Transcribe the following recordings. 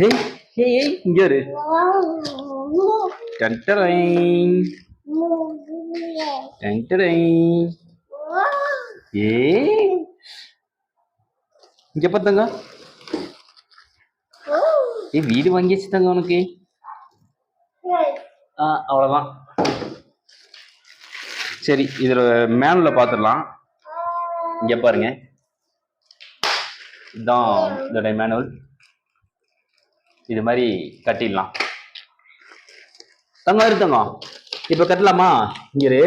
ஏய் ஏய் ஏய் இங்க இரு. டன்டரை டன்டரை. ஏய் இங்க பார்த்தங்க. ஏய் வீடு வாங்கியாச்சு தங்க உனக்கு. அவ்வளோதான். சரி இதில் மேனுவலில் பார்த்துடலாம். இங்கே பாருங்க, இதுதான் இதோடைய மேனுவல். இது மாதிரி கட்டிடலாம். தங்கம் இரு தங்கம், இப்போ கட்டலாமா? இங்க இரு,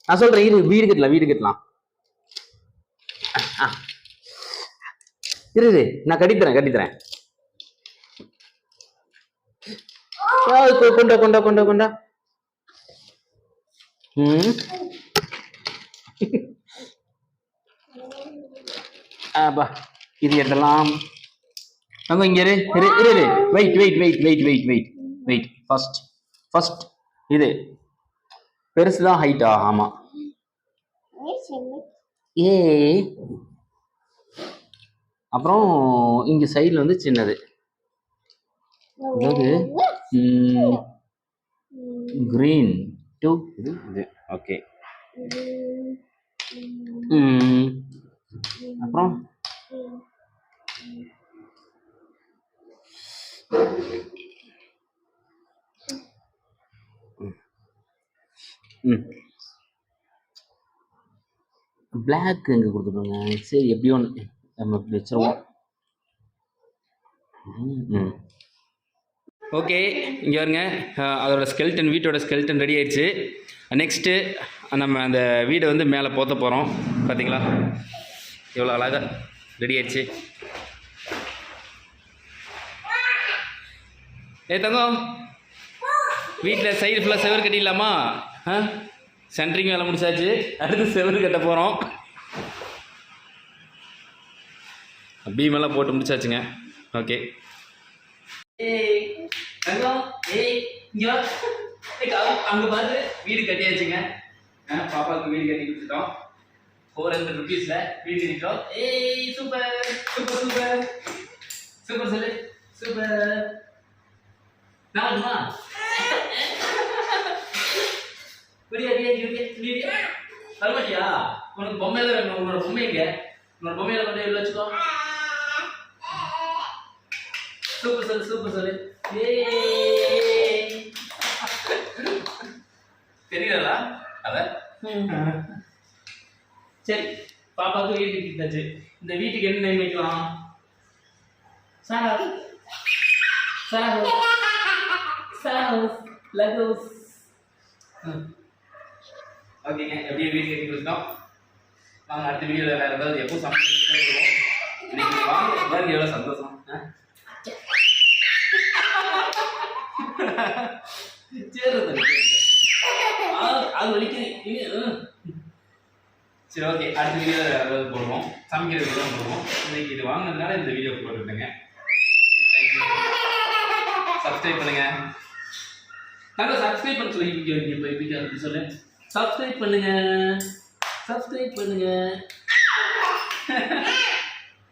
நான் சொல்றேன். இரு, வீடு கட்டலாம், வீடு கட்டலாம். இரு நான் கட்டித்தரேன் கட்டித்தரேன். கொண்டா கொண்டா கொண்டா கொண்டா. ஆப்பா இது எட்டலாம். அங்க இங்க இரு இரு இரு. Wait wait wait wait wait wait wait. First இது பெருசுதான் ஹைட்டா? ஆமா. ஏ அப்புறம் இங்க சைடுல வந்து சின்னது. அதாவது கிரீன் டூ. இது ஓகே. அப்புறம் பிளாக் எங்க கொடுத்துருங்க. சரி எப்படியோ நம்ம வச்சிருவோம். ஓகே இங்கே வருங்க, அதோட ஸ்கெல்டன், வீட்டோட ஸ்கெல்டன் ரெடி ஆயிடுச்சு. நெக்ஸ்ட்டு நம்ம அந்த வீடை வந்து மேலே போற்ற போகிறோம். பார்த்தீங்களா எவ்வளோ அழகாக ரெடி ஆயிடுச்சு. தங்கம், வீட்டில் சைடு ஃபுல்லாக செவரு கட்டிடலாமா? சென்ட்ரிங் வேலை முடிச்சாச்சு, அடுத்து செவரு கட்ட போகிறோம். பீமெல்லாம் போட்டு முடிச்சாச்சுங்க. ஓகே. ஏய் தங்கம், ஏய் இங்கே அங்கே பார்த்து வீடு கட்டியாச்சுங்க. பாப்பாவுக்கு வீடு கட்டி கொடுத்துட்டோம். 400 rupeesல வீடு கட்டிட்டோம். ஏய் சூப்பர் சூப்பர் சூப்பர் சூப்பர் சொல்லு சூப்பர். நானுமா தரமாட்டியா? உனக்கு பொம்மையில வேணும். உன்னோட பொம்மைங்க, உன்னோட பொம்மையில கொண்டு உள்ள வச்சுக்கோ. சூப்பர் சொல்லு சூப்பர் சொல்லு. தெரியலா அத? சரி பாப்பாவுக்கு வீடு கட்டிட்டாச்சு. இந்த வீட்டுக்கு என்ன நேம் வைக்கலாம்? Sir sir sir Lagos. ஓகேங்க, எப்படியே வீடு கட்டி கொடுத்தோம். வாங்க அடுத்த வீடியோவில் வேறு ஏதாவது எப்போ சமைச்சு இன்னைக்கு வாங்க பாருங்க எவ்வளோ சந்தோஷம். அது வலிக்குது. சரி ஓகே, அடுத்த வீடியோவில் வேறு ஏதாவது போடுவோம். சமைக்கிறது தான் போடுவோம். இன்னைக்கு இது வாங்கினதுனால இந்த வீடியோ போட்டுருந்தேங்க. சப்ஸ்கிரைப் பண்ணுங்க. நாங்கள் சப்ஸ்கிரைப் பண்ண சொல்லி இப்போ சொல்லு. சப்ஸ்கிரைப் பண்ணுங்க, சப்ஸ்கிரைப் பண்ணுங்க.